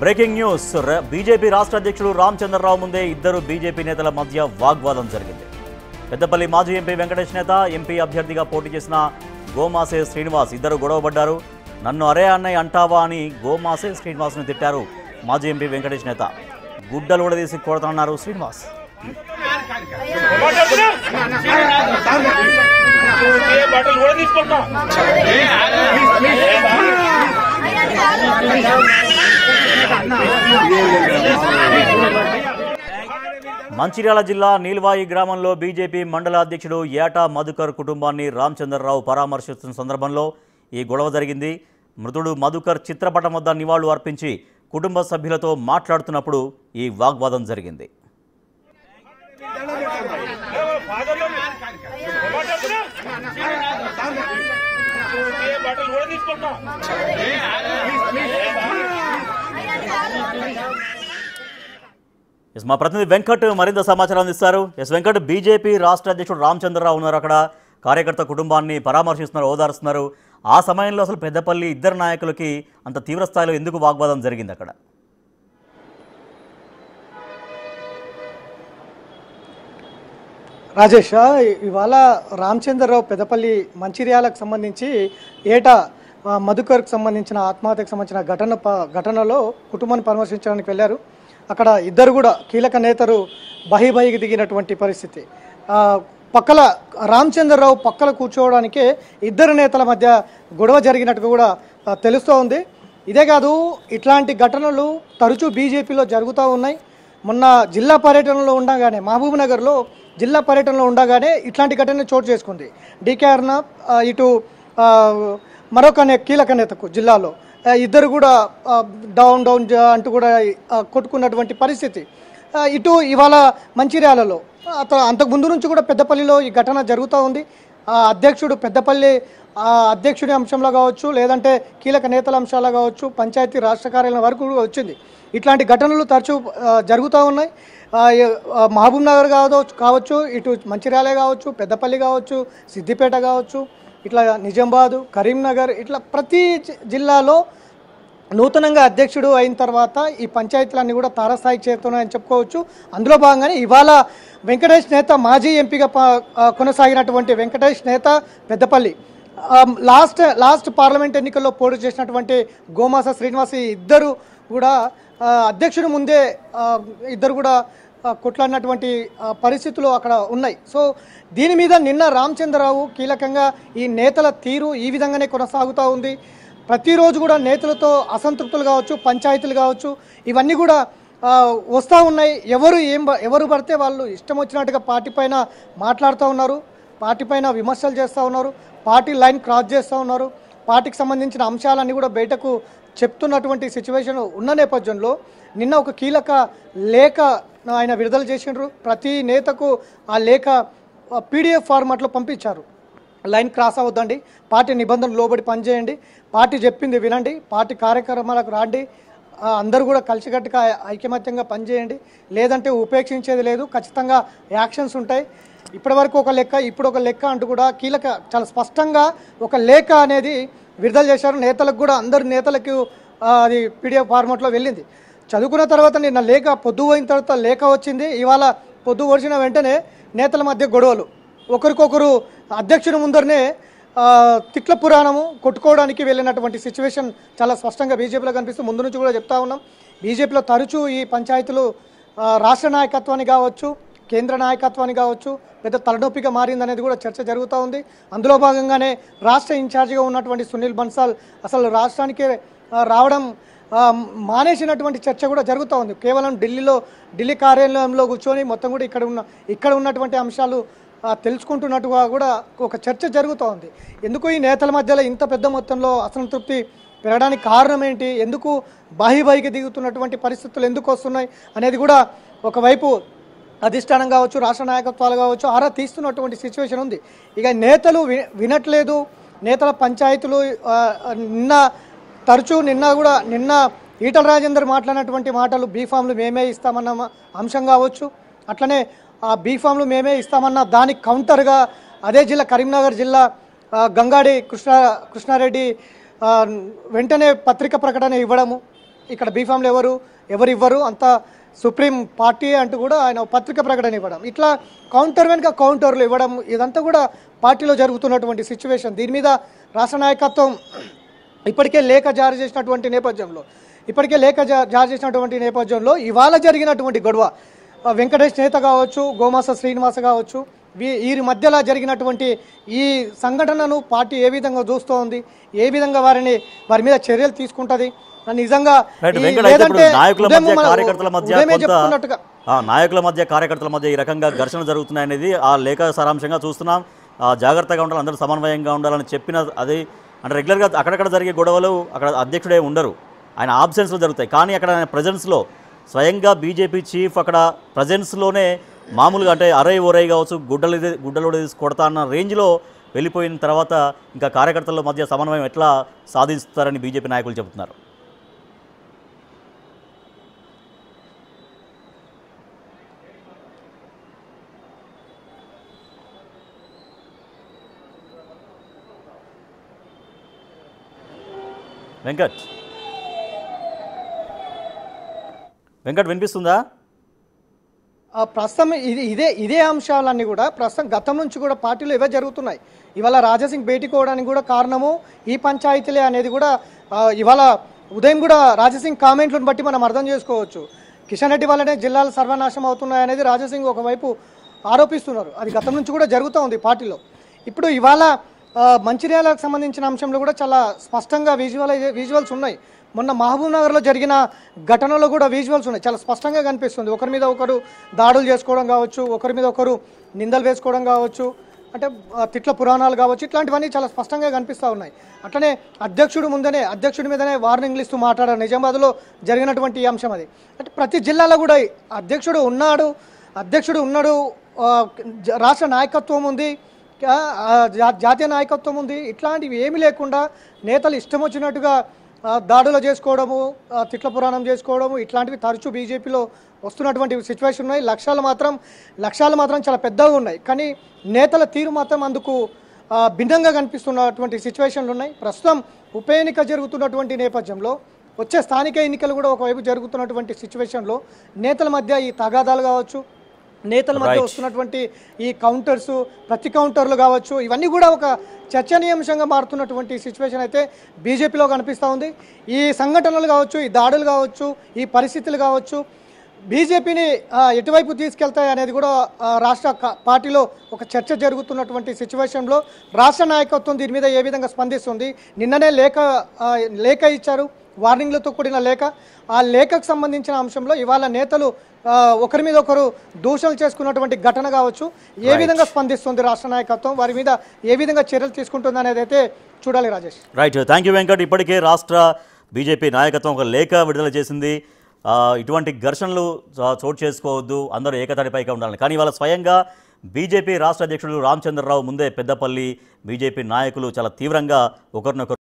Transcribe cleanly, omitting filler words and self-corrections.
Breaking news BJP రాష్ట్ర అధ్యక్షుడు రామచంద్రరావు ముందే ఇద్దరు బీజేపీ నేతల మధ్య వాగ్వాదం జరిగింది. పెద్దపల్లి మాజీ ఎంపీ వెంకటేష్ నేత, ఎంపీ అభ్యర్థిగా పోటీ చేసిన గోమాసే శ్రీనివాస్ ఇద్దరు గొడవపడ్డారు. నన్ను అరే అన్నయ్య అంటావా అని గోమాసే శ్రీనివాస్ను తిట్టారు మాజీ ఎంపీ వెంకటేష్ నేత. గుడ్డలు కూడా తీసి కొడతానన్నారు శ్రీనివాస్. మంచిర్యాల జిల్లా నీల్వాయి గ్రామంలో బీజేపీ మండల అధ్యక్షుడు ఏటా మధుకర్ కుటుంబాన్ని రామచంద్రరావు పరామర్శిస్తున్న సందర్భంలో ఈ గొడవ జరిగింది. మృతుడు మధుకర్ చిత్రపటం వద్ద నివాళులు అర్పించి కుటుంబ సభ్యులతో మాట్లాడుతున్నప్పుడు ఈ వాగ్వాదం జరిగింది. మా ప్రతినిధి వెంకట్ మరింత సమాచారం అందిస్తారు. వెంకట్, బీజేపీ రాష్ట్ర అధ్యక్షుడు రామచంద్రరావు ఉన్నారు, అక్కడ కార్యకర్త కుటుంబాన్ని పరామర్శిస్తున్నారు, ఓదారుస్తున్నారు. ఆ సమయంలో అసలు పెద్దపల్లి ఇద్దరు నాయకులకి అంత తీవ్ర స్థాయిలో ఎందుకు వాగ్వాదం జరిగింది అక్కడ? రాజేష్, ఇవాళ రామచంద్రరావు పెద్దపల్లి మంచిర్యాలకు సంబంధించి ఏటా మధుకర్కు సంబంధించిన ఆత్మహత్యకు సంబంధించిన ఘటనలో కుటుంబాన్ని పరామర్శించడానికి వెళ్ళారు. అక్కడ ఇద్దరు కూడా కీలక నేతలు బహికి దిగినటువంటి పరిస్థితి. పక్కల రామచంద్రరావు పక్కల కూర్చోవడానికే ఇద్దరు నేతల మధ్య గొడవ జరిగినట్టుగా కూడా తెలుస్తూ ఉంది. ఇదే కాదు, ఇట్లాంటి ఘటనలు తరచూ బీజేపీలో జరుగుతూ ఉన్నాయి. మొన్న జిల్లా పర్యటనలో ఉండగానే, మహబూబ్ నగర్లో జిల్లా పర్యటనలో ఉండగానే ఇట్లాంటి ఘటన చోటు చేసుకుంది. డీకే అర్నాబ్ ఇటు మరొక కీలక నేతకు జిల్లాలో ఇద్దరు కూడా డౌన్ అంటూ కూడా కొట్టుకున్నటువంటి పరిస్థితి. ఇటు ఇవాళ మంచిర్యాలలో అంతకు ముందు నుంచి కూడా పెద్దపల్లిలో ఈ ఘటన జరుగుతూ ఉంది. అధ్యక్షుడు పెద్దపల్లి అధ్యక్షుడి అంశంలో కావచ్చు, లేదంటే కీలక నేతల అంశాల్లో కావచ్చు, పంచాయతీ రాష్ట్ర కార్యాలయం వరకు కూడా వచ్చింది. ఇట్లాంటి ఘటనలు తరచూ జరుగుతూ ఉన్నాయి. మహబూబ్ నగర్ కావచ్చు, ఇటు మంచిర్యాలే కావచ్చు, పెద్దపల్లి కావచ్చు, సిద్దిపేట కావచ్చు, ఇట్లా నిజామాబాదు, కరీంనగర్, ఇట్లా ప్రతి జిల్లాలో నూతనంగా అధ్యక్షుడు అయిన తర్వాత ఈ పంచాయతీలన్నీ కూడా తారస్థాయికి చేరుతున్నాయని చెప్పుకోవచ్చు. అందులో భాగంగానే ఇవాళ వెంకటేష్ నేత, మాజీ ఎంపీగా కొనసాగినటువంటి వెంకటేష్ నేత పెద్దపల్లి, లాస్ట్ పార్లమెంట్ ఎన్నికల్లో పోటీ చేసినటువంటి గోమాస శ్రీనివాస్ ఇద్దరు కూడా అధ్యక్షుడి ముందే ఇద్దరు కూడా కొట్లాడినటువంటి పరిస్థితులు అక్కడ ఉన్నాయి. సో దీని మీద నిన్న రామచంద్రరావు కీలకంగా ఈ నేతల తీరు ఈ విధంగానే కొనసాగుతూ ఉంది. ప్రతిరోజు కూడా నేతలతో అసంతృప్తులు కావచ్చు, పంచాయతీలు కావచ్చు, ఇవన్నీ కూడా వస్తూ ఉన్నాయి. ఎవరు పడితే వాళ్ళు ఇష్టం వచ్చినట్టుగా పార్టీ పైన మాట్లాడుతూ ఉన్నారు, పార్టీ పైన విమర్శలు చేస్తూ ఉన్నారు, పార్టీ లైన్ క్రాస్ చేస్తూ ఉన్నారు, పార్టీకి సంబంధించిన అంశాలన్నీ కూడా బయటకు చెప్తున్నటువంటి సిచ్యువేషన్ ఉన్న నేపథ్యంలో నిన్న ఒక కీలక లేఖ ఆయన విడుదల చేసిండ్రు. ప్రతి నేతకు ఆ లేఖ PDF ఫార్మాట్లో పంపించారు. లైన్ క్రాస్ అవ్వద్దండి, పార్టీ నిబంధనలు లోబడి పనిచేయండి, పార్టీ చెప్పింది వినండి, పార్టీ కార్యక్రమాలకు రాండి, అందరూ కూడా కలిసికట్టుగా ఐకమత్యంగా పనిచేయండి, లేదంటే ఉపేక్షించేది లేదు, ఖచ్చితంగా యాక్షన్స్ ఉంటాయి. ఇప్పటివరకు ఒక లెక్క, ఇప్పుడు ఒక లెక్క అంటూ కూడా కీలక చాలా స్పష్టంగా ఒక లేఖ అనేది విడుదల చేశారు. నేతలకు కూడా, అందరు నేతలకు అది PDF ఫార్మాట్లో వెళ్ళింది. చదువుకున్న తర్వాత నిన్న లేఖ పొద్దు పోయిన తర్వాత లేఖ వచ్చింది. ఇవాళ పొద్దు వచ్చిన వెంటనే నేతల మధ్య గొడవలు, ఒకరికొకరు అధ్యక్షుని ముందరనే తిట్ల పురాణము కొట్టుకోవడానికి వెళ్ళినటువంటి సిచ్యువేషన్ చాలా స్పష్టంగా బీజేపీలో కనిపిస్తుంది. ముందు నుంచి కూడా చెప్తా ఉన్నాం, బీజేపీలో తరచూ ఈ పంచాయతీలు రాష్ట్ర నాయకత్వాన్ని కావచ్చు, కేంద్ర నాయకత్వాన్ని కావచ్చు పెద్ద తలనొప్పిగా మారిందనేది కూడా చర్చ జరుగుతూ ఉంది. అందులో భాగంగానే రాష్ట్ర ఇన్ఛార్జిగా ఉన్నటువంటి సునీల్ బన్సాల్ అసలు రాష్ట్రానికి రావడం మానేసినటువంటి చర్చ కూడా జరుగుతూ ఉంది. కేవలం ఢిల్లీ కార్యాలయంలో కూర్చొని మొత్తం కూడా ఇక్కడ ఉన్నటువంటి అంశాలు తెలుసుకుంటున్నట్టుగా కూడా ఒక చర్చ జరుగుతూ ఉంది. ఎందుకు ఈ నేతల మధ్యలో ఇంత పెద్ద మొత్తంలో అసంతృప్తి పెరగడానికి కారణం ఏంటి, ఎందుకు బాహికి దిగుతున్నటువంటి పరిస్థితులు ఎందుకు వస్తున్నాయి అనేది కూడా ఒకవైపు అధిష్టానం కావచ్చు, రాష్ట్ర నాయకత్వాలు కావచ్చు ఆరా తీస్తున్నటువంటి సిచ్యువేషన్ ఉంది. ఇక నేతలు వినట్లేదు. నేతల పంచాయతీలు నిన్న ఈటల రాజేందర్ మాట్లాడినటువంటి మాటలు బీఫామ్లు మేమే ఇస్తామన్న అంశం కావచ్చు, అట్లనే ఆ బీఫామ్లు మేమే ఇస్తామన్న దానికి కౌంటర్గా అదే జిల్లా కరీంనగర్ జిల్లా గంగాడి కృష్ణారెడ్డి వెంటనే పత్రిక ప్రకటన ఇవ్వడము, ఇక్కడ బీఫామ్లు ఎవరు ఇవ్వరు, అంతా సుప్రీం పార్టీ అంటూ కూడా ఆయన పత్రిక ప్రకటన ఇవ్వడం, ఇట్లా కౌంటర్ వెనుక కౌంటర్లు ఇవ్వడం, ఇదంతా కూడా పార్టీలో జరుగుతున్నటువంటి సిచ్యువేషన్. దీని మీద రాష్ట్ర నాయకత్వం ఇప్పటికే లేఖ జారీ చేసినటువంటి నేపథ్యంలో ఇవాళ జరిగినటువంటి గొడవ వెంకటేష్ నేత కావచ్చు, గోమాస శ్రీనివాస కావచ్చు, వీరి మధ్యలో జరిగినటువంటి ఈ సంఘటనను పార్టీ ఏ విధంగా చూస్తోంది, ఏ విధంగా వారి మీద చర్యలు తీసుకుంటుంది, నిజంగా నాయకుల మధ్య కార్యకర్తల మధ్య ఈ రకంగా ఘర్షణ జరుగుతున్నాయనేది ఆ లేఖ సారాంశంగా చూస్తున్నాం. జాగ్రత్తగా ఉండాలి, అందరూ సమన్వయంగా ఉండాలని చెప్పిన అది అంటే రెగ్యులర్గా అక్కడక్కడ జరిగే గొడవలు అక్కడ అధ్యక్షుడే ఉండరు, ఆయన ఆబ్సెన్స్లో జరుగుతాయి. కానీ అక్కడ ఆయన ప్రజెన్స్లో స్వయంగా బీజేపీ చీఫ్ అక్కడ ప్రజెన్స్లోనే మామూలుగా అంటే అరై ఒరై కావచ్చు, గుడ్డలు తీసి కొడతా అన్న రేంజ్లో వెళ్ళిపోయిన తర్వాత ఇంకా కార్యకర్తల మధ్య సమన్వయం ఎట్లా సాధిస్తారని బీజేపీ నాయకులు చెబుతున్నారు. వెంకట్ వినిపిస్తుందా? ప్రస్తుతం ఇదే అంశాలన్నీ కూడా ప్రస్తుతం గతం నుంచి కూడా పార్టీలో ఇవే జరుగుతున్నాయి. ఇవాళ రాజాసింగ్ భేటీకోవడానికి కూడా కారణము ఈ పంచాయతీలే అనేది కూడా ఇవాళ ఉదయం కూడా రాజాసింగ్ కామెంట్లను బట్టి మనం అర్థం చేసుకోవచ్చు. కిషన్ రెడ్డి వల్లనే జిల్లాలు సర్వనాశనం అవుతున్నాయి అనేది రాజాసింగ్ ఒకవైపు ఆరోపిస్తున్నారు. అది గతం నుంచి కూడా జరుగుతూ ఉంది పార్టీలో. ఇప్పుడు ఇవాళ మంచిర్యాలకు సంబంధించిన అంశంలో కూడా చాలా స్పష్టంగా విజువల్స్ ఉన్నాయి. మొన్న మహబూబ్ నగర్లో జరిగిన ఘటనలో కూడా విజువల్స్ ఉన్నాయి, చాలా స్పష్టంగా కనిపిస్తుంది. ఒకరి మీద ఒకరు దాడులు చేసుకోవడం కావచ్చు, ఒకరి మీద ఒకరు నిందలు వేసుకోవడం కావచ్చు, అంటే తిట్ల పురాణాలు కావచ్చు, ఇట్లాంటివన్నీ చాలా స్పష్టంగా కనిపిస్తూ ఉన్నాయి. అట్లనే అధ్యక్షుడి మీదనే వార్నింగ్లు ఇస్తూ మాట్లాడారు. నిజామాబాద్లో జరిగినటువంటి ఈ అంశం అది. అంటే ప్రతి జిల్లాలో కూడా అధ్యక్షుడు ఉన్నాడు, రాష్ట్ర నాయకత్వం ఉంది, జాతీయ నాయకత్వం ఉంది. ఇట్లాంటివి ఏమీ లేకుండా నేతలు ఇష్టం వచ్చినట్టుగా దాడులు చేసుకోవడము, తిట్ల పురాణం చేసుకోవడము, ఇట్లాంటివి తరచూ బీజేపీలో వస్తున్నటువంటి సిచ్యువేషన్ ఉన్నాయి. లక్ష్యాలు మాత్రం చాలా పెద్దగా ఉన్నాయి, కానీ నేతల తీరు మాత్రం అందుకు భిన్నంగా కనిపిస్తున్నటువంటి సిచ్యువేషన్లు ఉన్నాయి. ప్రస్తుతం ఉప ఎన్నిక జరుగుతున్నటువంటి నేపథ్యంలో వచ్చే స్థానిక ఎన్నికలు కూడా ఒకవైపు జరుగుతున్నటువంటి సిచ్యువేషన్లో నేతల మధ్య ఈ తగాదాలు కావచ్చు, నేతల మధ్య వస్తున్నటువంటి ఈ కౌంటర్స్, ప్రతి కౌంటర్లు కావచ్చు, ఇవన్నీ కూడా ఒక చర్చనీయాంశంగా మారుతున్నటువంటి సిచ్యువేషన్ అయితే బీజేపీలో కనిపిస్తూ ఉంది. ఈ సంఘటనలు కావచ్చు, ఈ దాడులు కావచ్చు, ఈ పరిస్థితులు కావచ్చు, బీజేపీని ఎటువైపు తీసుకెళ్తాయి అనేది కూడా రాష్ట్ర పార్టీలో ఒక చర్చ జరుగుతున్నటువంటి సిచ్యువేషన్లో రాష్ట్ర నాయకత్వం దీని మీద ఏ విధంగా స్పందిస్తుంది. నిన్ననే లేఖ ఇచ్చారు, వార్నింగ్లతో కూడిన లేఖ. ఆ లేఖకు సంబంధించిన అంశంలో ఇవాళ నేతలు ఒకరి మీద ఒకరు దూషణలు చేసుకున్నటువంటి ఘటన కావచ్చు, ఏ విధంగా స్పందిస్తుంది రాష్ట్ర నాయకత్వం, వారి మీద ఏ విధంగా చర్యలు తీసుకుంటుంది అనేది అయితే చూడాలి. Rajesh right, thank you Venkat. ఇప్పటికే రాష్ట్ర బీజేపీ నాయకత్వం ఒక లేఖ విడుదల చేసింది. ఇటువంటి ఘర్షణలు చోటు చేసుకోవద్దు, అందరూ ఏకతాటిపైగా ఉండాలని. కానీ ఇవాళ స్వయంగా బీజేపీ రాష్ట్ర అధ్యక్షుడు రామచంద్రరావు ముందే పెద్దపల్లి బీజేపీ నాయకులు చాలా తీవ్రంగా ఒకరినొకరు